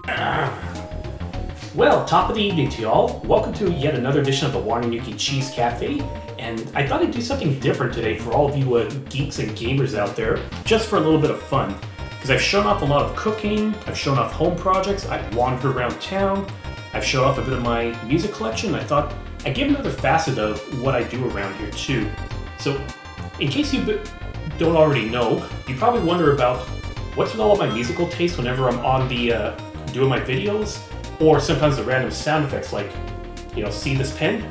Well, top of the evening to y'all. Welcome to yet another edition of the Ukie Cheese Cafe. And I thought I'd do something different today for all of you geeks and gamers out there, just for a little bit of fun. Because I've shown off a lot of cooking, I've shown off home projects, I've wandered around town, I've shown off a bit of my music collection. I thought I'd give another facet of what I do around here too. So, in case you don't already know, you probably wonder about what's with all of my musical taste whenever I'm on the doing my videos, or sometimes the random sound effects like, you know, see this pen?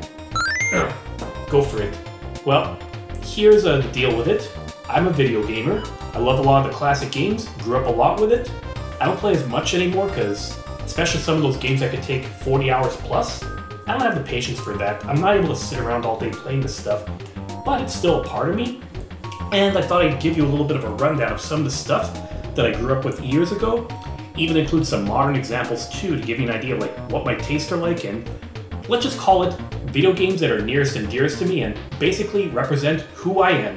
Go for it. Well, here's the deal with it. I'm a video gamer. I love a lot of the classic games, grew up a lot with it. I don't play as much anymore because, especially some of those games that could take 40 hours plus, I don't have the patience for that. I'm not able to sit around all day playing this stuff, but it's still a part of me. And I thought I'd give you a little bit of a rundown of some of the stuff that I grew up with years ago. Even include some modern examples too, to give you an idea of like what my tastes are like, and let's just call it video games that are nearest and dearest to me and basically represent who I am.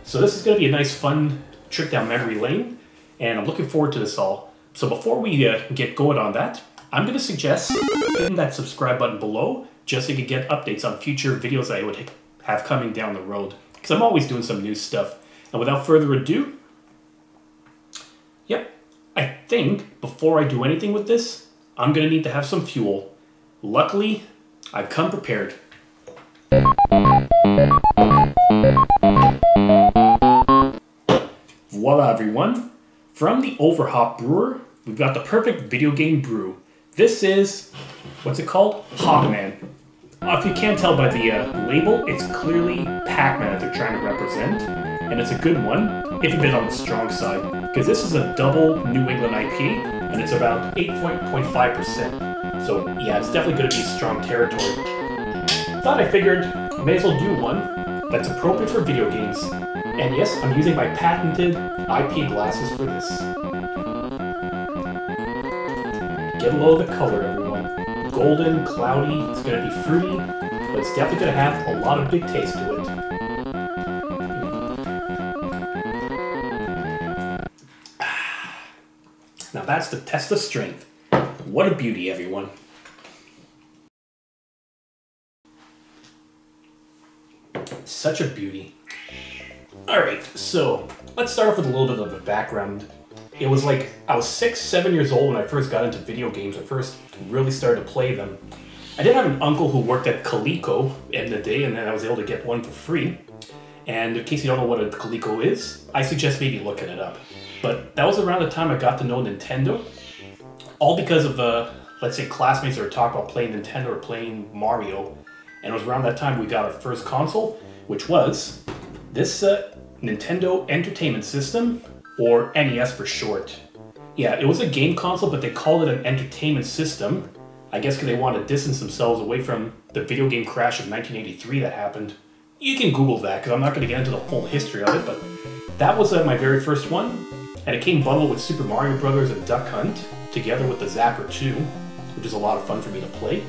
So this is going to be a nice fun trip down memory lane, and I'm looking forward to this all. So before we get going on that, I'm going to suggest hitting that subscribe button below just so you can get updates on future videos I would have coming down the road, because I'm always doing some new stuff. And without further ado, yep, I think before I do anything with this, I'm going to need to have some fuel. Luckily, I've come prepared. Voila everyone! From the Overhop Brewer, we've got the perfect video game brew. This is, what's it called? Hogman. If you can't tell by the label, it's clearly Pac-Man that they're trying to represent. And it's a good one, if a bit on the strong side, because this is a double New England IPA, and it's about 8.5%. So yeah, it's definitely going to be strong territory. Thought I figured, may as well do one that's appropriate for video games. And yes, I'm using my patented IPA glasses for this. Get a load of the color, everyone. Golden, cloudy, it's going to be fruity, but it's definitely going to have a lot of big taste to it. Now that's the test of strength. What a beauty, everyone. Such a beauty. Alright, so let's start off with a little bit of a background. It was like, I was 6, 7 years old when I first got into video games. I first really started to play them. I did have an uncle who worked at Coleco in the day, and then I was able to get one for free. And in case you don't know what a Coleco is, I suggest maybe looking it up. But that was around the time I got to know Nintendo. All because of the, let's say, classmates that were talking about playing Nintendo or playing Mario. And it was around that time we got our first console, which was this Nintendo Entertainment System, or NES for short. Yeah, it was a game console, but they called it an entertainment system. I guess because they wanted to distance themselves away from the video game crash of 1983 that happened. You can Google that, because I'm not going to get into the whole history of it, but that was my very first one. And it came bundled with Super Mario Bros. And Duck Hunt, together with the Zapper 2, which is a lot of fun for me to play.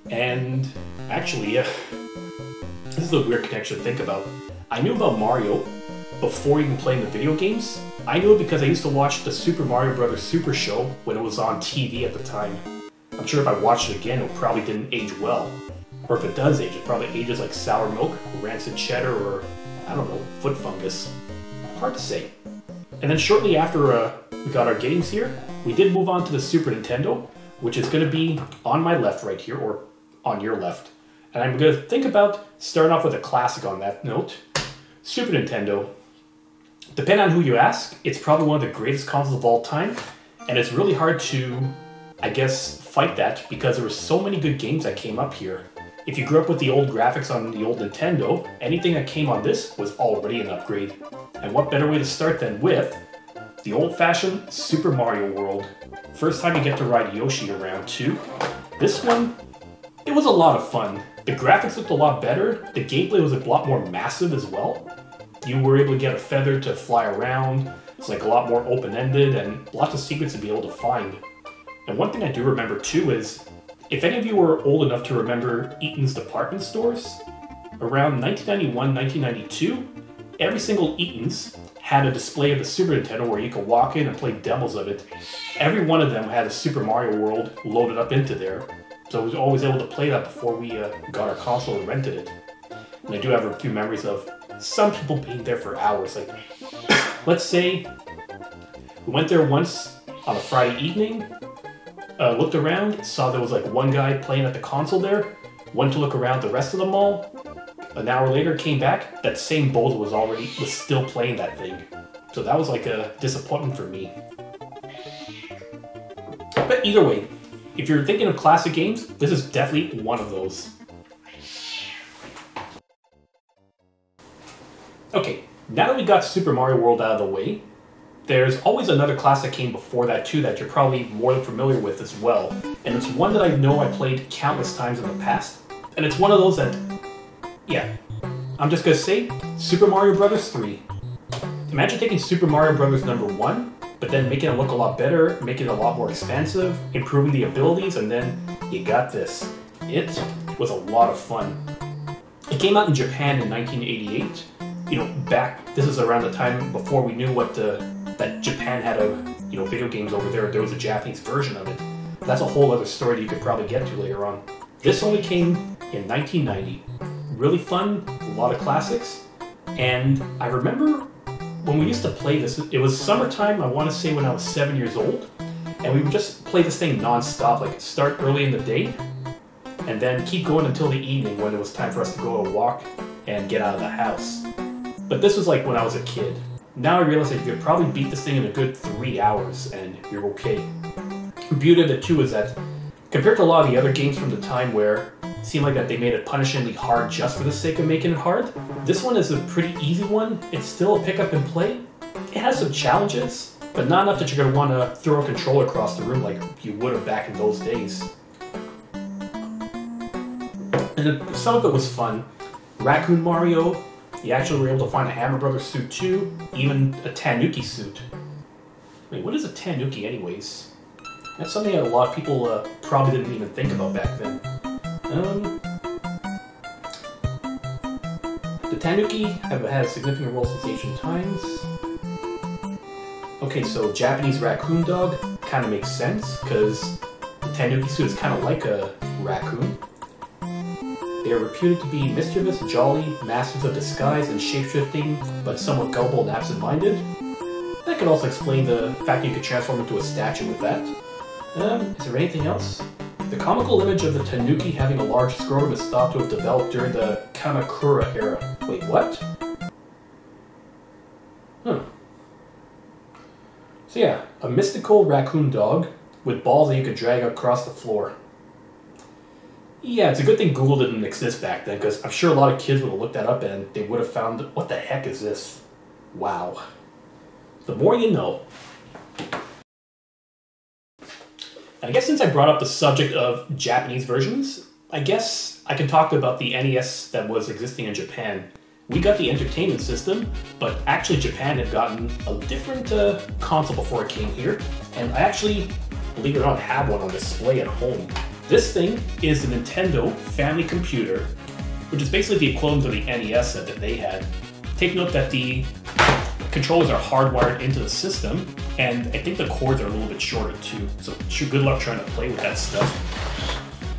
And actually, this is a weird connection to think about. I knew about Mario before even playing the video games. I knew it because I used to watch the Super Mario Bros. Super Show when it was on TV at the time. I'm sure if I watched it again, it probably didn't age well. Or if it does age, it probably ages like sour milk, rancid cheddar, or, I don't know, foot fungus. Hard to say. And then shortly after we got our games here, we did move on to the Super Nintendo, which is going to be on my left right here, or on your left. And I'm going to think about starting off with a classic on that note. Super Nintendo. Depending on who you ask, it's probably one of the greatest consoles of all time, and it's really hard to, I guess, fight that because there were so many good games that came up here. If you grew up with the old graphics on the old Nintendo, anything that came on this was already an upgrade. And what better way to start than with the old-fashioned Super Mario World. First time you get to ride Yoshi around too. This one, it was a lot of fun. The graphics looked a lot better, the gameplay was a lot more massive as well. You were able to get a feather to fly around, it's like a lot more open-ended and lots of secrets to be able to find. And one thing I do remember too is, if any of you were old enough to remember Eaton's department stores, around 1991, 1992, every single Eaton's had a display of the Super Nintendo where you could walk in and play demos of it. Every one of them had a Super Mario World loaded up into there. So I was always able to play that before we got our console and rented it. And I do have a few memories of some people being there for hours. Like, let's say we went there once on a Friday evening, looked around, saw there was like one guy playing at the console there, went to look around the rest of the mall. An hour later, came back, that same boulder was still playing that thing. So that was like a disappointment for me. But either way, if you're thinking of classic games, this is definitely one of those. Okay, now that we got Super Mario World out of the way, there's always another classic game before that too that you're probably more than familiar with as well. And it's one that I know I played countless times in the past. And it's one of those that, yeah, I'm just gonna say, Super Mario Bros. 3. Imagine taking Super Mario Bros. Number 1, but then making it look a lot better, making it a lot more expansive, improving the abilities, and then you got this. It was a lot of fun. It came out in Japan in 1988. You know, this is around the time before we knew what that Japan had video games over there. There was a Japanese version of it. That's a whole other story that you could probably get to later on. This only came in 1990. Really fun, a lot of classics, and I remember when we used to play this, it was summertime, I want to say when I was 7 years old, and we would just play this thing non-stop, like start early in the day, and then keep going until the evening when it was time for us to go on a walk and get out of the house. But this was like when I was a kid. Now I realize that you could probably beat this thing in a good 3 hours and you're okay. The beauty of it too is that compared to a lot of the other games from the time where it seemed like that they made it punishingly hard just for the sake of making it hard, this one is a pretty easy one. It's still a pick up and play. It has some challenges, but not enough that you're going to want to throw a controller across the room like you would have back in those days. And some of it was fun. Raccoon Mario, you actually were able to find a Hammer Brothers suit too, even a Tanuki suit. Wait, what is a Tanuki anyways? That's something that a lot of people probably didn't even think about back then. The Tanuki have had a significant role since ancient times. Okay, so Japanese raccoon dog kind of makes sense, because the Tanuki suit is kind of like a raccoon. They are reputed to be mischievous, jolly, masters of disguise and shapeshifting, but somewhat gullible and absent-minded. That could also explain the fact that you could transform into a statue with that. Is there anything else? The comical image of the Tanuki having a large scrotum is thought to have developed during the Kamakura era. Wait, what? So yeah, a mystical raccoon dog with balls that you could drag across the floor. Yeah, it's a good thing Google didn't exist back then, because I'm sure a lot of kids would have looked that up and they would have found, what the heck is this? Wow. The more you know. And I guess since I brought up the subject of Japanese versions, I guess I can talk about the NES that was existing in Japan. We got the entertainment system, but actually Japan had gotten a different console before it came here, and I actually, believe it or not, have one on display at home. This thing is a Nintendo family computer, which is basically the equivalent of the NES set that they had. Take note that the controllers are hardwired into the system, and I think the cords are a little bit shorter too, so good luck trying to play with that stuff.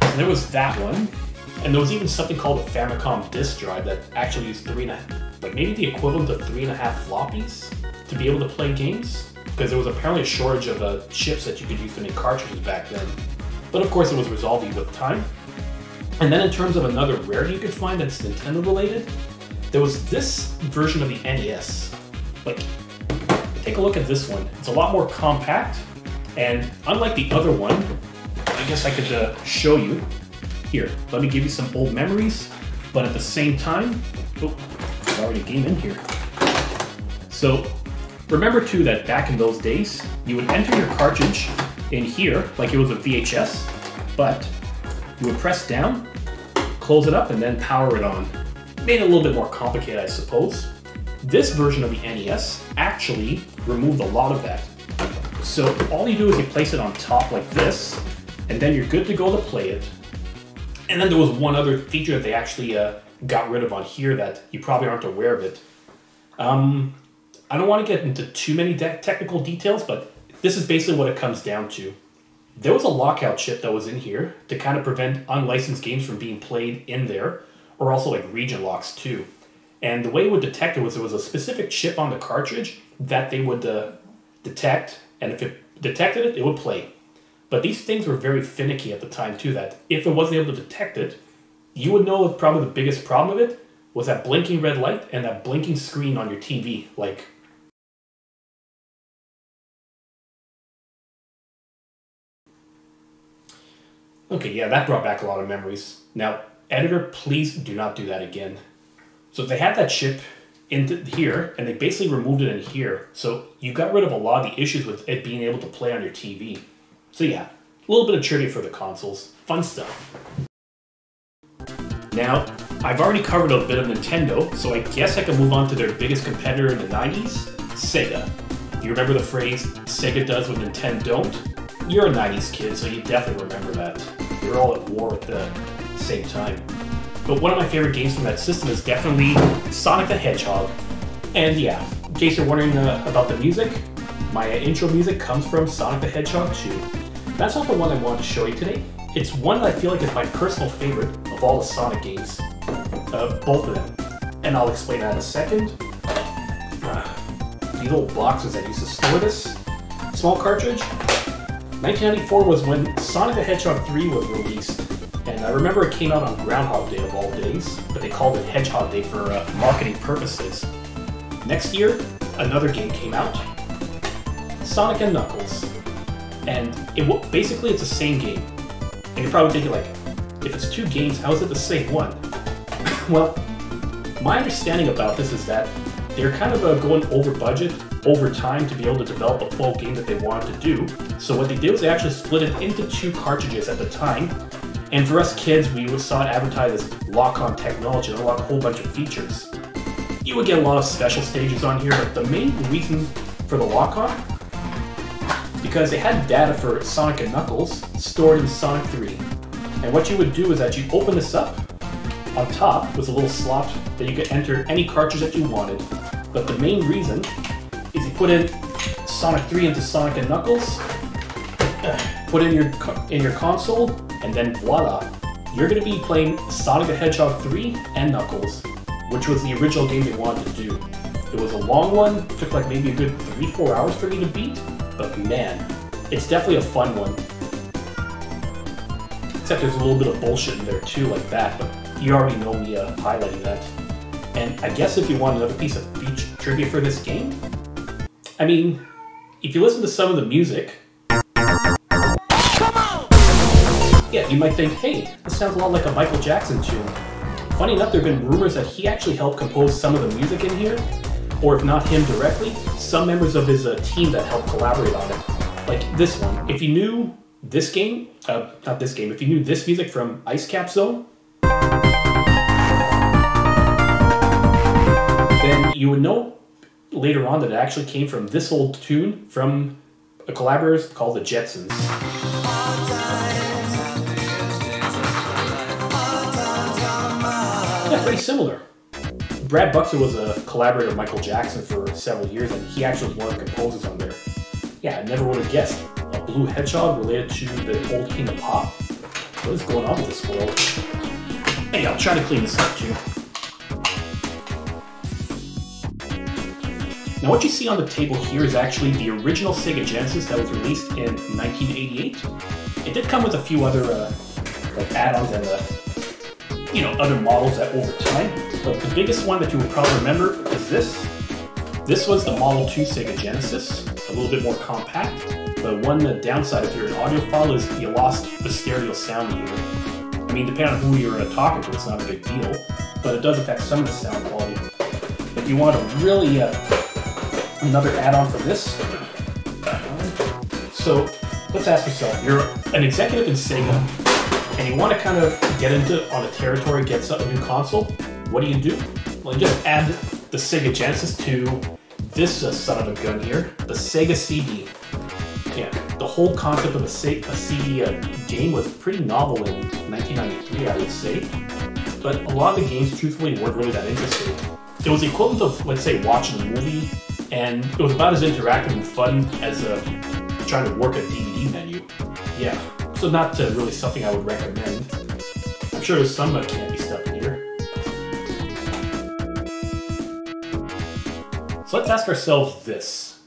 And there was that one, and there was even something called a Famicom disk drive that actually used maybe the equivalent of 3.5 floppies to be able to play games, because there was apparently a shortage of chips that you could use to make cartridges back then. But of course it was resolved with time. And then in terms of another rarity you could find that's Nintendo related, there was this version of the NES. Like, take a look at this one. It's a lot more compact, and unlike the other one, I guess I could show you. Here, let me give you some old memories, but at the same time, oh, there's already a game in here. So, remember too that back in those days, you would enter your cartridge in here, like it was a VHS, but you would press down, close it up, and then power it on. Made it a little bit more complicated, I suppose. This version of the NES actually removed a lot of that. So all you do is you place it on top like this, and then you're good to go to play it. And then there was one other feature that they actually got rid of on here that you probably aren't aware of it. I don't want to get into too many technical details, but this is basically what it comes down to. There was a lockout chip that was in here to kind of prevent unlicensed games from being played in there, or also like region locks too. And the way it would detect it was there was a specific chip on the cartridge that they would detect, and if it detected it, it would play. But these things were very finicky at the time too, that if it wasn't able to detect it, you would know probably the biggest problem of it was that blinking red light and that blinking screen on your TV. Like, okay, yeah, that brought back a lot of memories. Now, editor, please do not do that again. So they had that chip into here, and they basically removed it in here. So you got rid of a lot of the issues with it being able to play on your TV. So yeah, a little bit of trivia for the consoles. Fun stuff. Now, I've already covered a bit of Nintendo, so I guess I can move on to their biggest competitor in the 90s, Sega. Do you remember the phrase, Sega does what Nintendo don't? You're a 90s kid, so you definitely remember that. They were all at war at the same time. But one of my favorite games from that system is definitely Sonic the Hedgehog. And yeah, in case you're wondering about the music, my intro music comes from Sonic the Hedgehog 2. That's not the one I wanted to show you today. It's one that I feel like is my personal favorite of all the Sonic games. Both of them. And I'll explain that in a second. These old boxes that used to store this small cartridge. 1994 was when Sonic the Hedgehog 3 was released. And I remember it came out on Groundhog Day of all days, but they called it Hedgehog Day for marketing purposes. Next year, another game came out, Sonic and Knuckles. And basically it's the same game. And you're probably thinking like, if it's two games, how is it the same one? Well, my understanding about this is that they're kind of going over budget, over time to be able to develop a full game that they wanted to do. So what they did was they actually split it into two cartridges at the time. And for us kids, we saw it advertised as lock-on technology and unlock a whole bunch of features. You would get a lot of special stages on here, but the main reason for the lock-on is because they had data for Sonic and Knuckles stored in Sonic 3. And what you would do is that you open this up. On top was a little slot that you could enter any cartridge that you wanted. But the main reason is you put in Sonic 3 into Sonic and Knuckles, put in your console, and then voila, you're going to be playing Sonic the Hedgehog 3 and Knuckles, which was the original game they wanted to do. It was a long one, it took like maybe a good 3-4 hours for me to beat, but man, it's definitely a fun one. Except there's a little bit of bullshit in there too, like that, but you already know me highlighting that. And I guess if you want another piece of feature trivia for this game, I mean, if you listen to some of the music, yeah, you might think, hey, this sounds a lot like a Michael Jackson tune. Funny enough, there have been rumors that he actually helped compose some of the music in here, or if not him directly, some members of his team that helped collaborate on it. Like this one. If you knew this game, not this game, if you knew this music from Ice Cap Zone, then you would know later on that it actually came from this old tune from a collaborator called the Jetsons. Yeah, pretty similar. Brad Buxer was a collaborator of Michael Jackson for several years, and he actually was one of the composers on there. Yeah, I never would have guessed. A blue hedgehog related to the old king of pop. What is going on with this world? Hey, I'll try to clean this up too. Now what you see on the table here is actually the original Sega Genesis that was released in 1988. It did come with a few other like add-ons and other models that over time, but the biggest one that you will probably remember is this. This was the Model 2 Sega Genesis, a little bit more compact, but one downside if you're an audiophile is you lost the stereo sound you hear. I mean, depending on who you're talking to, it's not a big deal, but it does affect some of the sound quality. If you want to really another add-on for this, so let's ask yourself, you're an executive in Sega, and you want to kind of get into on a territory, get a new console, what do? Well, you just add the Sega Genesis to this son of a gun here, the Sega CD. Yeah, the whole concept of a CD game was pretty novel in 1993, I would say, but a lot of the games, truthfully, weren't really that interesting. It was the equivalent of, let's say, watching a movie And it was about as interactive and fun as trying to work a DVD menu. Yeah, so not really something I would recommend. I'm sure there's some campy stuff in here. So let's ask ourselves this.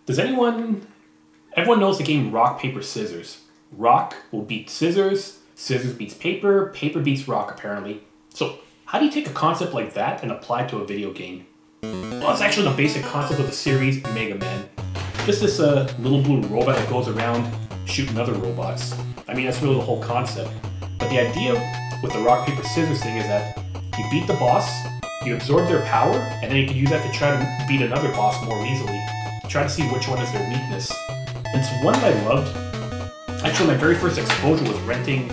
Does everyone knows the game rock, paper, scissors. Rock will beat scissors, scissors beats paper, paper beats rock apparently. So how do you take a concept like that and apply it to a video game? Well, it's actually the basic concept of the series Mega Man. Just this little blue robot that goes around shooting other robots. I mean, that's really the whole concept. But the idea with the rock, paper, scissors thing is that you beat the boss, you absorb their power, and then you can use that to try to beat another boss more easily. Try to see which one is their weakness. It's one that I loved. Actually, my very first exposure was renting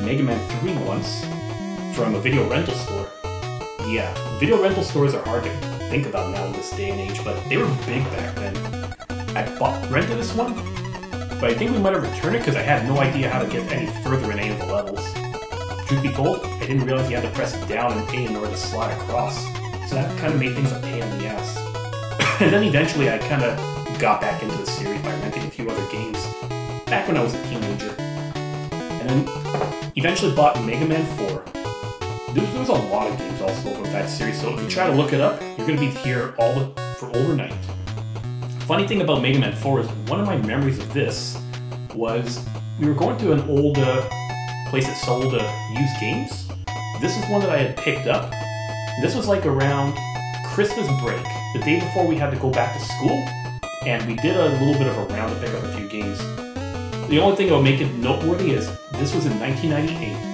Mega Man 3 once from a video rental store. Yeah, video rental stores are hard to think about now in this day and age, but they were big back then. I rented this one, but I think we might have returned it because I had no idea how to get any further in any of the levels. Truth be told, I didn't realize you had to press down and A in order to slide across, so that kind of made things a pain in the ass. And then eventually I kind of got back into the series by renting a few other games, back when I was a teenager. And then eventually bought Mega Man 4. There was a lot of games also from that series, so if you try to look it up, you're going to be here for overnight. Funny thing about Mega Man 4 is one of my memories of this was we were going to an old place that sold used games. This is one that I had picked up. This was like around Christmas break, the day before we had to go back to school, and we did a little bit of a round to pick up a few games. The only thing that would make it noteworthy is this was in 1998.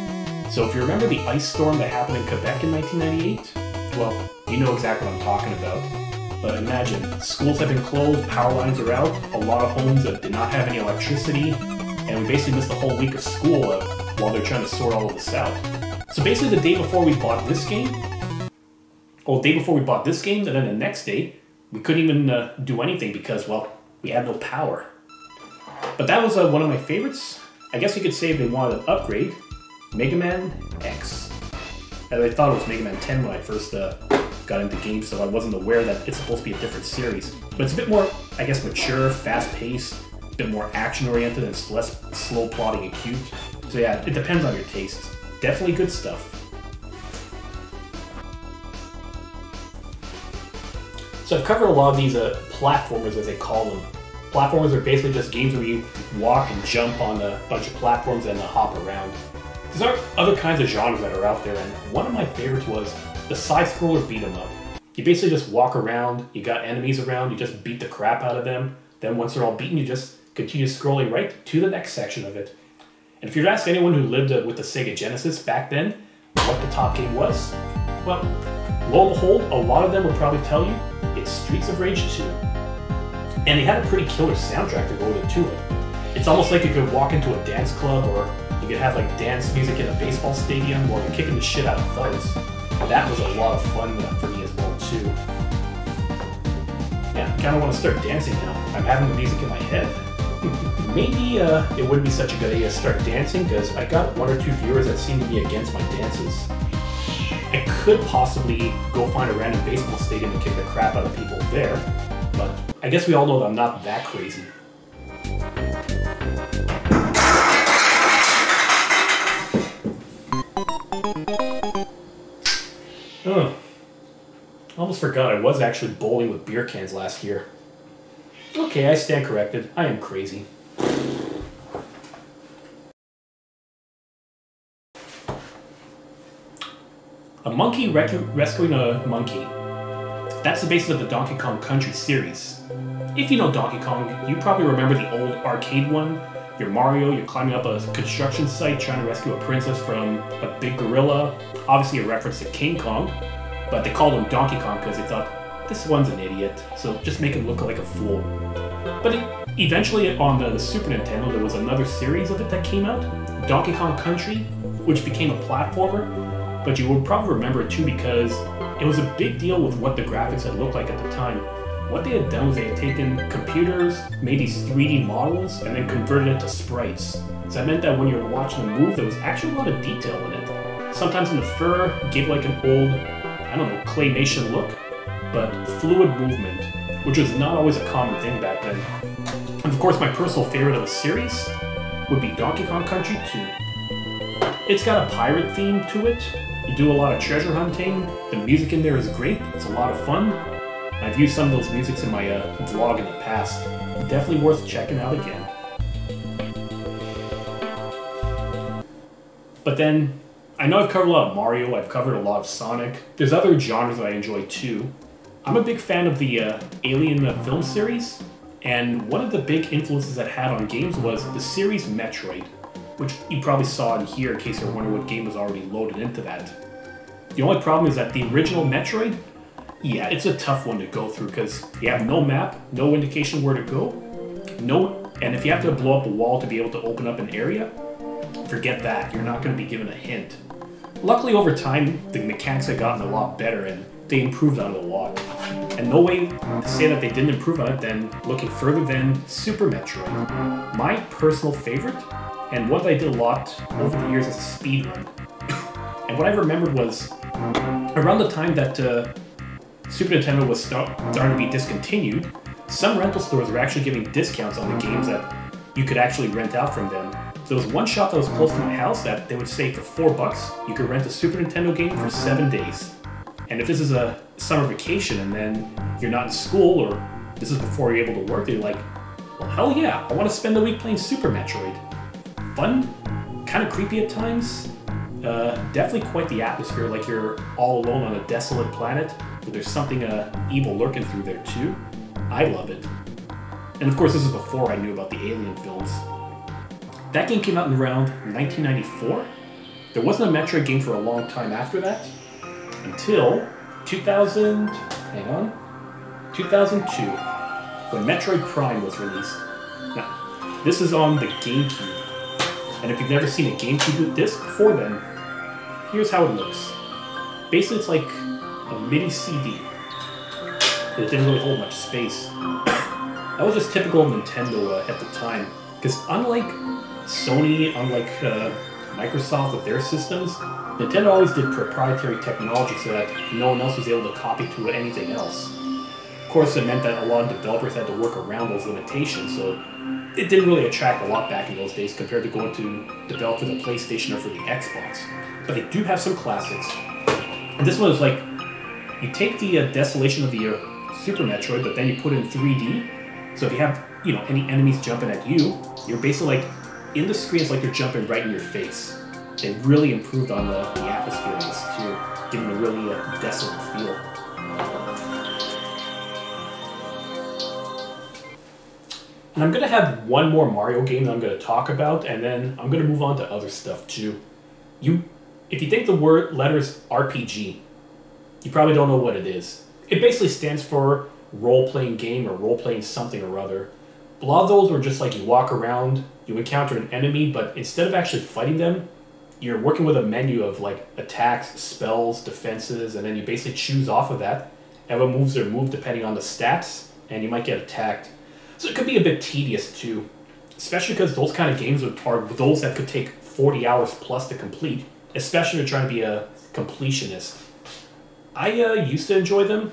So if you remember the ice storm that happened in Quebec in 1998, well, you know exactly what I'm talking about. But imagine, schools have been closed, power lines are out, a lot of homes that did not have any electricity, and we basically missed a whole week of school while they're trying to sort all of this out. So basically the day before we bought this game, and then the next day, we couldn't even do anything because, well, we had no power. But that was one of my favorites. I guess you could say if they wanted an upgrade, Mega Man X. And I thought it was Mega Man 10 when I first got into games, so I wasn't aware that it's supposed to be a different series. But it's a bit more, I guess, mature, fast-paced, a bit more action-oriented, and it's less slow plotting and cute. So yeah, it depends on your taste. Definitely good stuff. So I've covered a lot of these platformers, as they call them. Platformers are basically just games where you walk and jump on a bunch of platforms and hop around. There are other kinds of genres that are out there, and one of my favorites was the side-scroller beat-em-up. You basically just walk around, you got enemies around, you just beat the crap out of them, then once they're all beaten, you just continue scrolling right to the next section of it. And if you were to ask anyone who lived with the Sega Genesis back then what the top game was, well, lo and behold, a lot of them would probably tell you it's Streets of Rage 2. And it had a pretty killer soundtrack to go to it. It's almost like you could walk into a dance club, or you could have like dance music in a baseball stadium while you're kicking the shit out of thugs. That was a lot of fun for me as well too. Yeah, I kind of want to start dancing now. I'm having the music in my head. Maybe it wouldn't be such a good idea to start dancing, because I got one or two viewers that seem to be against my dances. I could possibly go find a random baseball stadium and kick the crap out of people there, but I guess we all know that I'm not that crazy. Oh, almost forgot I was actually bowling with beer cans last year. Okay, I stand corrected. I am crazy. A monkey rescuing a monkey. That's the basis of the Donkey Kong Country series. If you know Donkey Kong, you probably remember the old arcade one. You're Mario, you're climbing up a construction site trying to rescue a princess from a big gorilla. Obviously a reference to King Kong, but they called him Donkey Kong because they thought, this one's an idiot, so just make him look like a fool. But eventually on the Super Nintendo, there was another series of it that came out, Donkey Kong Country, which became a platformer. But you will probably remember it too because it was a big deal with what the graphics had looked like at the time. What they had done was they had taken computers, made these 3D models, and then converted it to sprites. So that meant that when you were watching them move, there was actually a lot of detail in it. Sometimes in the fur, it gave like an old, I don't know, claymation look, but fluid movement. which was not always a common thing back then. And of course, my personal favorite of the series would be Donkey Kong Country 2. It's got a pirate theme to it. You do a lot of treasure hunting. The music in there is great. It's a lot of fun. I've used some of those musics in my vlog in the past. Definitely worth checking out again. But then, I know I've covered a lot of Mario, I've covered a lot of Sonic. There's other genres that I enjoy too. I'm a big fan of the Alien film series, and one of the big influences that had on games was the series Metroid, which you probably saw in here in case you're wondering what game was already loaded into that. The only problem is that the original Metroid, yeah, it's a tough one to go through because you have no map, no indication where to go, and if you have to blow up a wall to be able to open up an area, forget that, you're not going to be given a hint. Luckily over time, the mechanics have gotten a lot better and they improved on it a lot. And no way to say that they didn't improve on it than looking further than Super Metroid. My personal favorite, and one that I did a lot over the years as a speedrun. And what I remembered was, around the time that Super Nintendo was starting to be discontinued, some rental stores were actually giving discounts on the games that you could actually rent out from them. There was one shop that was close to my house that they would say for $4 you could rent a Super Nintendo game for 7 days. And if this is a summer vacation and then you're not in school or this is before you're able to work, they're like, well, hell yeah, I want to spend the week playing Super Metroid. Fun, kind of creepy at times, definitely quite the atmosphere, like you're all alone on a desolate planet, but there's something evil lurking through there too. I love it. And of course this is before I knew about the Alien films. That game came out in around 1994. There wasn't a Metroid game for a long time after that, until 2002, when Metroid Prime was released. Now, this is on the GameCube, and if you've never seen a GameCube disc before then, here's how it looks. Basically, it's like a mini CD, but it didn't really hold much space. That was just typical Nintendo at the time, because unlike Sony, unlike Microsoft with their systems, Nintendo always did proprietary technology so that no one else was able to copy to anything else. Of course, it meant that a lot of developers had to work around those limitations, so it didn't really attract a lot back in those days compared to going to develop for the PlayStation or for the Xbox. But they do have some classics. And this one is like, you take the desolation of the Super Metroid, but then you put in 3D. So if you have, any enemies jumping at you, you're basically like, in the screen, it's like they're jumping right in your face. They really improved on the atmosphere of this too, giving a really desolate feel. And I'm going to have one more Mario game that I'm going to talk about, and then I'm going to move on to other stuff too. If you think the letters RPG, you probably don't know what it is. It basically stands for role-playing game or role-playing something or other. A lot of those were just like you walk around, you encounter an enemy, but instead of actually fighting them, you're working with a menu of like attacks, spells, defenses, and then you basically choose off of that. Everyone moves their move depending on the stats, and you might get attacked. So it could be a bit tedious too, especially because those kind of games are those that could take 40 hours plus to complete, especially if you're trying to be a completionist. I used to enjoy them.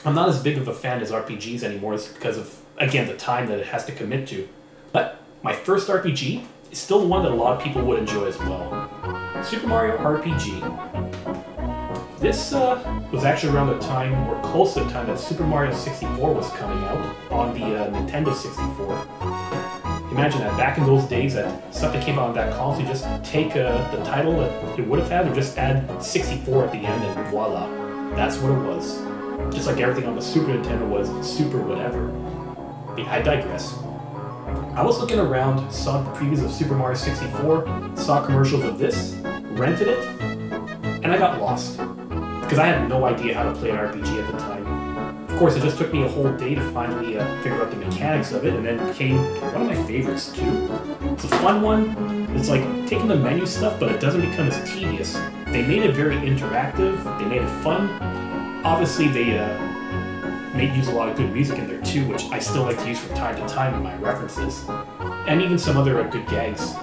I'm not as big of a fan as RPGs anymore because of, again, the time that it has to commit to. But my first RPG is still the one that a lot of people would enjoy as well. Super Mario RPG. This was actually around the time, or close to the time, that Super Mario 64 was coming out on the Nintendo 64. Imagine that, back in those days, that something came out on that console, you just take the title that it would have had, or just add 64 at the end, and voila. That's what it was. Just like everything on the Super Nintendo was super whatever. But I digress. I was looking around, saw the previews of Super Mario 64, saw commercials of this, rented it, and I got lost. Because I had no idea how to play an RPG at the time. Of course, it just took me a whole day to finally figure out the mechanics of it, and then it became one of my favorites too. It's a fun one. It's like taking the menu stuff, but it doesn't become as tedious. They made it very interactive, they made it fun. Obviously, they made use a lot of good music in there too, which I still like to use from time to time in my references. And even some other good gags.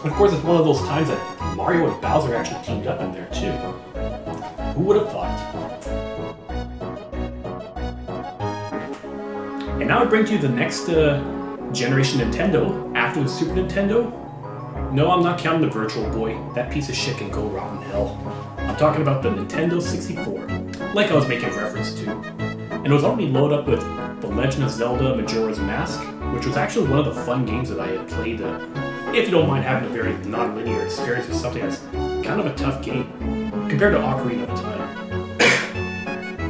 Of course, it's one of those times that Mario and Bowser actually teamed up in there too. Who would have thought? And now I bring to you the next generation Nintendo after the Super Nintendo. No, I'm not counting the Virtual Boy. That piece of shit can go rot in hell. I'm talking about the Nintendo 64, like I was making reference to. And it was already loaded up with The Legend of Zelda Majora's Mask, which was actually one of the fun games that I had played. If you don't mind having a very non-linear experience with something that's kind of a tough game compared to Ocarina of Time.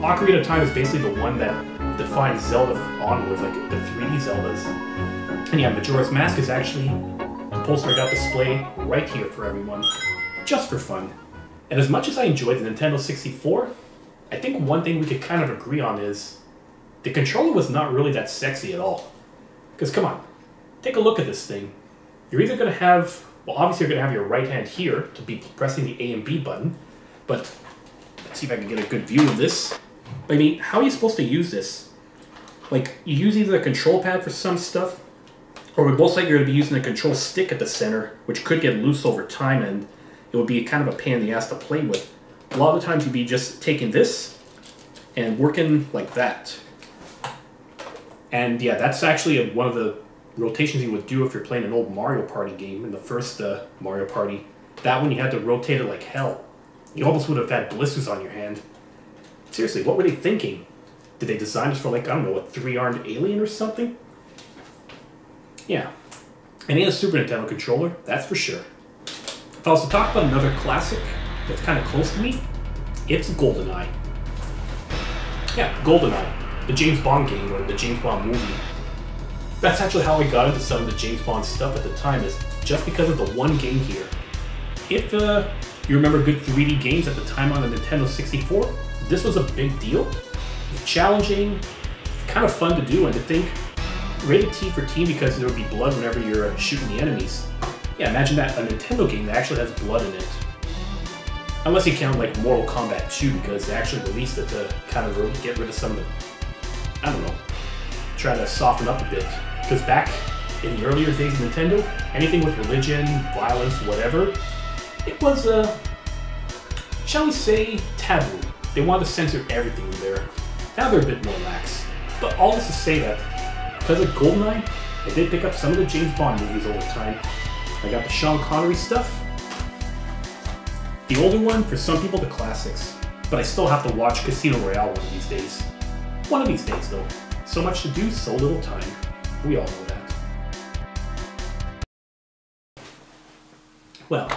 Ocarina of Time is basically the one that defines Zelda onwards, like the 3D Zeldas. And yeah, Majora's Mask is actually the poster I got displayed right here for everyone, just for fun. And as much as I enjoyed the Nintendo 64, I think one thing we could kind of agree on is the controller was not really that sexy at all. Because come on, take a look at this thing. You're either going to have, well, obviously you're going to have your right hand here to be pressing the A and B button, but let's see if I can get a good view of this. I mean, how are you supposed to use this? Like, you use either the control pad for some stuff, or most likely you're going to be using a control stick at the center, which could get loose over time, and it would be kind of a pain in the ass to play with. A lot of the times you'd be just taking this and working like that. And yeah, that's actually one of the rotations you would do if you're playing an old Mario Party game, in the first Mario Party. That one you had to rotate it like hell. You almost would have had blisters on your hand. Seriously, what were they thinking? Did they design this for, like, I don't know, a 3-armed alien or something? Yeah. And he has a Super Nintendo controller, that's for sure. If I was to talk about another classic that's kind of close to me, it's GoldenEye. Yeah, GoldenEye, the James Bond game, or the James Bond movie. That's actually how I got into some of the James Bond stuff at the time, is just because of the one game here. If you remember good 3D games at the time on the Nintendo 64, this was a big deal. It's challenging, kind of fun to do, and to think, rated T for teen because there would be blood whenever you're shooting the enemies. Yeah, imagine that, a Nintendo game that actually has blood in it. Unless you count like Mortal Kombat 2, because they actually released it to kind of get rid of some of the, I don't know, try to soften up a bit. Because back in the earlier days of Nintendo, anything with religion, violence, whatever, it was, shall we say, taboo. They wanted to censor everything in there. Now they're a bit more lax. But all this to say that, because of GoldenEye, I did pick up some of the James Bond movies over time. I got the Sean Connery stuff. The older one, for some people, the classics. But I still have to watch Casino Royale one of these days. One of these days, though. So much to do, so little time. We all know that. Well,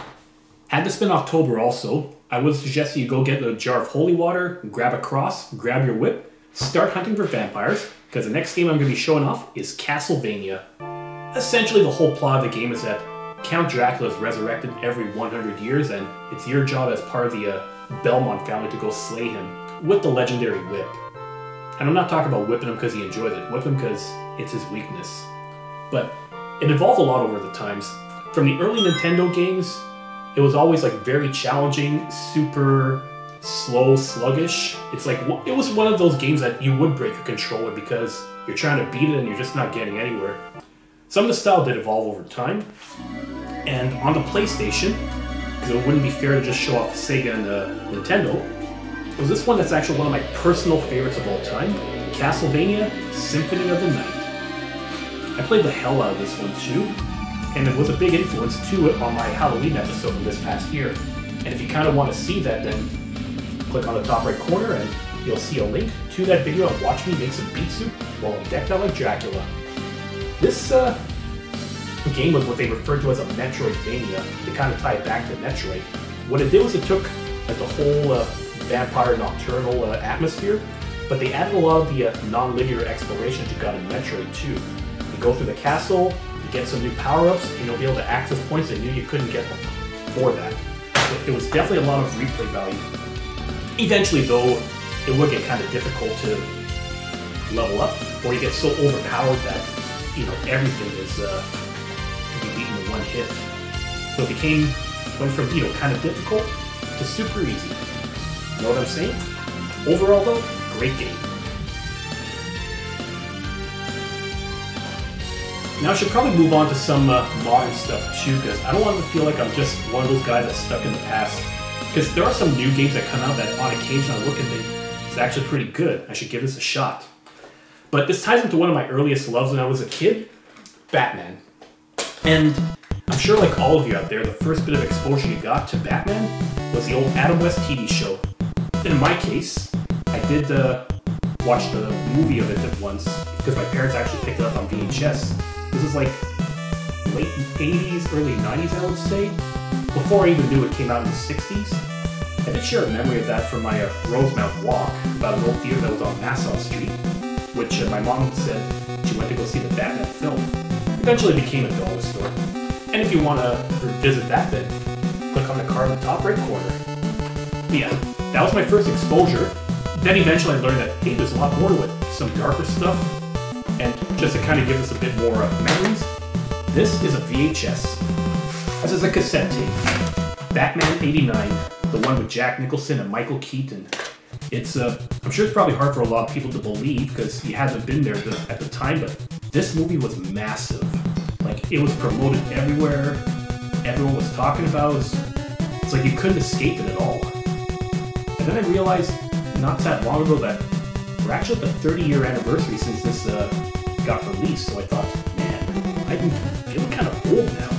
had this been October also, I would suggest you go get a jar of holy water, grab a cross, grab your whip, start hunting for vampires, because the next game I'm going to be showing off is Castlevania. Essentially, the whole plot of the game is that Count Dracula is resurrected every 100 years, and it's your job as part of the Belmont family to go slay him with the legendary whip. And I'm not talking about whipping him because he enjoys it, whip him because it's his weakness. But it evolved a lot over the times. From the early Nintendo games, it was always like very challenging, super slow, sluggish. It's like, it was one of those games that you would break your controller because you're trying to beat it and you're just not getting anywhere. Some of the style did evolve over time. And on the PlayStation, because it wouldn't be fair to just show off Sega and Nintendo, was this one that's actually one of my personal favorites of all time, Castlevania Symphony of the Night. I played the hell out of this one too, and it was a big influence to it on my Halloween episode from this past year. And if you kind of want to see that, then click on the top right corner and you'll see a link to that video of Watch Me Make Some Beet Soup while I'm decked out like Dracula. This game was what they referred to as a Metroidvania, to kind of tie it back to Metroid. What it did was it took like the whole vampire nocturnal atmosphere, but they added a lot of the non-linear exploration you got in Metroid too. You go through the castle, you get some new power-ups, and you'll be able to access points that you knew you couldn't get before that. So it was definitely a lot of replay value. Eventually though, it would get kind of difficult to level up, or you get so overpowered that, you know, everything is can be beaten in one hit. So it went from, you know, kind of difficult to super easy. You know what I'm saying? Overall though, great game. Now I should probably move on to some modern stuff too, because I don't want to feel like I'm just one of those guys that's stuck in the past. Because there are some new games that come out that on occasion I look and think, it's actually pretty good, I should give this a shot. But this ties into one of my earliest loves when I was a kid, Batman. And I'm sure like all of you out there, the first bit of exposure you got to Batman was the old Adam West TV show. In my case, I did watch the movie of it once, because my parents actually picked it up on VHS. This is like late 80s, early 90s, I would say. Before I even knew it came out in the 60s. I did share a memory of that from my Rosemount walk about an old theater that was on Nassau Street, which my mom said she went to go see the Batman film. Eventually became a dollar store. And if you want to revisit that, then click on the card in the top right corner. But yeah, that was my first exposure. Then eventually I learned that, hey, there's a lot more to it. Some darker stuff. And just to kind of give us a bit more memories, this is a VHS. This is a cassette tape. Batman '89, the one with Jack Nicholson and Michael Keaton. It's, I'm sure it's probably hard for a lot of people to believe because he hasn't been there at the time, but this movie was massive. Like, it was promoted everywhere. Everyone was talking about it. It's like you couldn't escape it at all. And then I realized not that long ago that we're actually at the 30-year anniversary since this got released, so I thought, man, I'm feeling kind of old now.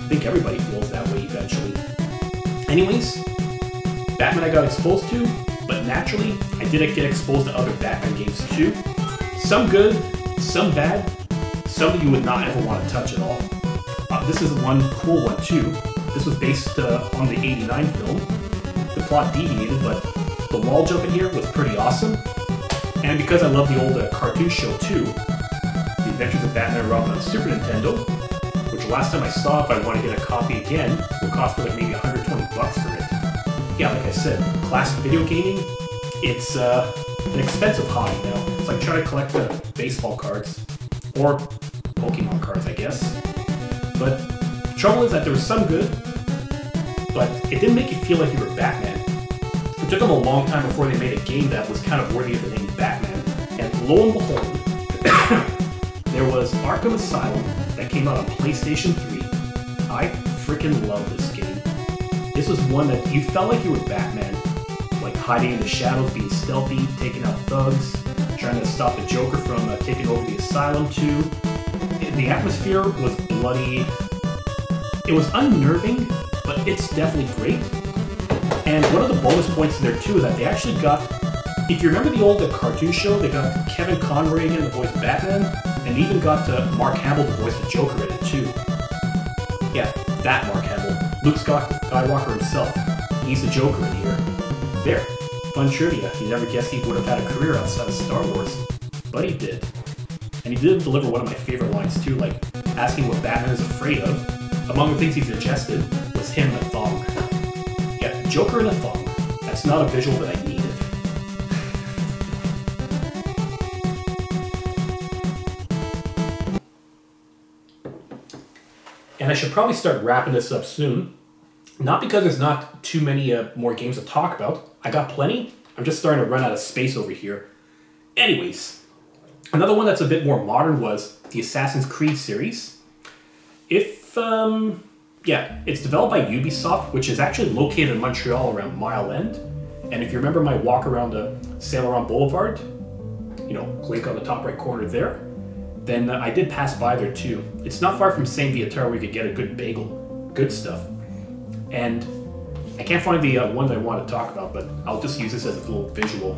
I think everybody feels that way eventually. Anyways, Batman I got exposed to, but naturally, I did get exposed to other Batman games too. Some good, some bad, some you would not ever want to touch at all. This is one cool one too. This was based on the '89 film. The plot deviated, but the wall jumping here was pretty awesome. And because I love the old cartoon show too, The Adventures of Batman and Robin on Super Nintendo, which last time I saw, if I want to get a copy again, would cost me like maybe 120 bucks for it. Yeah, like I said, classic video gaming, it's an expensive hobby now. It's like trying to collect baseball cards, or Pokemon cards, I guess. But the trouble is that there was some good, but it didn't make you feel like you were Batman. It took them a long time before they made a game that was kind of worthy of the name Batman, and lo and behold, there was Arkham Asylum that came out on PlayStation 3. I freaking love this game. This was one that you felt like you were Batman, like hiding in the shadows, being stealthy, taking out thugs, trying to stop the Joker from taking over the asylum too. The atmosphere was bloody. It was unnerving, but it's definitely great. And one of the bonus points there too is that they actually got, if you remember the old cartoon show, they got Kevin Conroy again, the voice of Batman, and even got Mark Hamill, the voice of Joker in it too. Yeah, that Mark Hamill. Luke Skywalker himself. He's the Joker in here. There. Fun trivia. You never guessed he would have had a career outside of Star Wars. But he did. And he did deliver one of my favorite lines too, like asking what Batman is afraid of. Among the things he suggested was him in a thong. Yeah, Joker in a thong. That's not a visual that I needed. And I should probably start wrapping this up soon. Not because there's not too many more games to talk about. I got plenty. I'm just starting to run out of space over here. Anyways, another one that's a bit more modern was the Assassin's Creed series. Yeah, it's developed by Ubisoft, which is actually located in Montreal around Mile End. And if you remember my walk around Saint Laurent Boulevard, you know, click on the top right corner there, then I did pass by there too. It's not far from Saint Viateur where you could get a good bagel. Good stuff. And I can't find the one that I want to talk about, but I'll just use this as a little visual.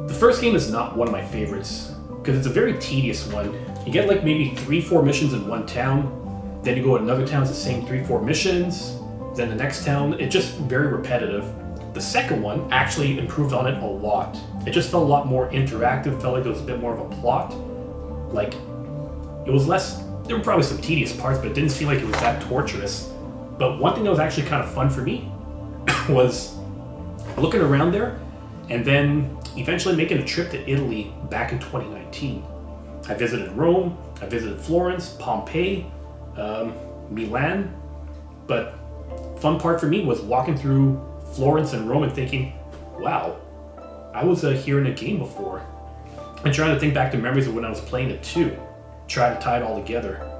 The first game is not one of my favorites, because it's a very tedious one. You get like maybe 3-4 missions in one town, then you go to another town, it's the same 3-4 missions, then the next town, it's just very repetitive. The second one actually improved on it a lot. It just felt a lot more interactive, felt like there was a bit more of a plot. Like, it was less, there were probably some tedious parts, but it didn't feel like it was that torturous. But one thing that was actually kind of fun for me was looking around there and then eventually making a trip to Italy back in 2019. I visited Rome, I visited Florence, Pompeii, Milan, but fun part for me was walking through Florence and Rome and thinking, wow, I was here in a game before. And trying to think back to memories of when I was playing it too. try to tie it all together.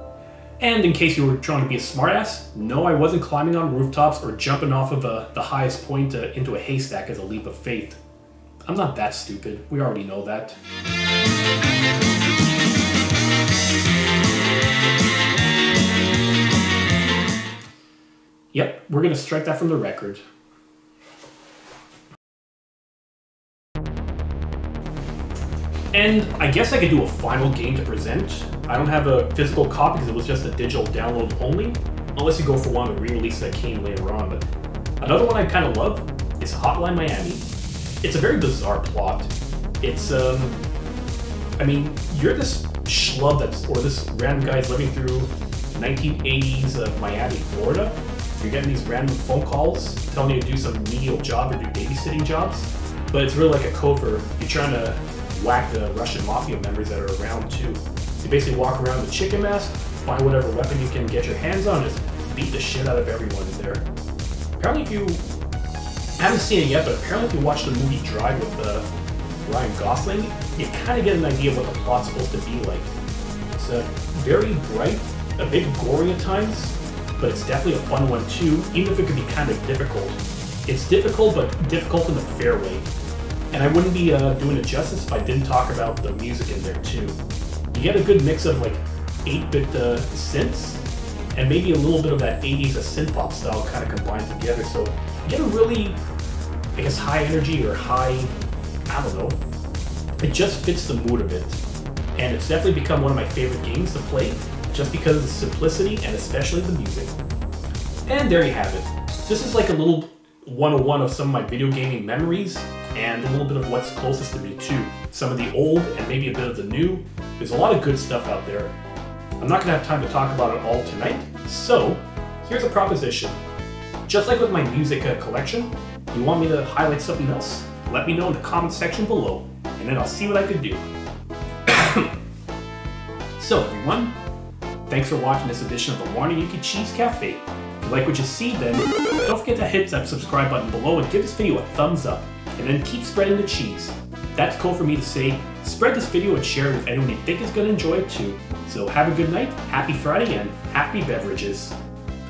And in case you were trying to be a smartass, no, I wasn't climbing on rooftops or jumping off of the highest point into a haystack as a leap of faith. I'm not that stupid. We already know that. Yep, we're gonna strike that from the record. And I guess I could do a final game to present. I don't have a physical copy because it was just a digital download only, unless you go for one of the re-release that came later on. But another one I kind of love is Hotline Miami. It's a very bizarre plot. It's, I mean, you're this schlub or this random guy's living through 1980s Miami, Florida. You're getting these random phone calls telling you to do some menial job or do babysitting jobs. But it's really like a code for you're trying to whack the Russian mafia members that are around too. You basically walk around with a chicken mask, find whatever weapon you can get your hands on, just beat the shit out of everyone in there. Apparently if you, I haven't seen it yet, but apparently if you watch the movie Drive with Ryan Gosling, you kind of get an idea of what the plot's supposed to be like. It's very bright, a bit gory at times, but it's definitely a fun one too, even if it could be kind of difficult. It's difficult, but difficult in a fair way. And I wouldn't be doing it justice if I didn't talk about the music in there too. You get a good mix of like 8-bit synths and maybe a little bit of that 80s synth-pop style kind of combined together. So you get a really, I guess, high energy or high, I don't know. It just fits the mood of it. And it's definitely become one of my favorite games to play just because of the simplicity and especially the music. And there you have it. This is like a little 101 of some of my video gaming memories and a little bit of what's closest to me too. Some of the old and maybe a bit of the new. There's a lot of good stuff out there. I'm not gonna have time to talk about it all tonight, so here's a proposition. Just like with my music collection, you want me to highlight something else? Let me know in the comment section below, and then I'll see what I can do. So everyone, thanks for watching this edition of the Ukie Cheese Cafe. If you like what you see, then don't forget to hit that subscribe button below and give this video a thumbs up. And then keep spreading the cheese. That's code for me to say, spread this video and share it with anyone you think is going to enjoy it too. So have a good night, happy Friday, and happy beverages.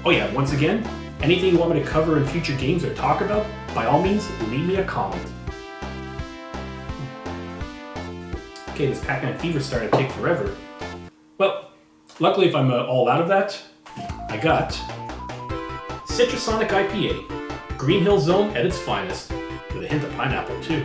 Oh yeah, once again, anything you want me to cover in future games or talk about, by all means, leave me a comment. Okay, this Pac-Man fever starting to take forever. Well, luckily if I'm all out of that, I got Citrusonic IPA, Green Hill Zone at its finest, with a hint of pineapple too.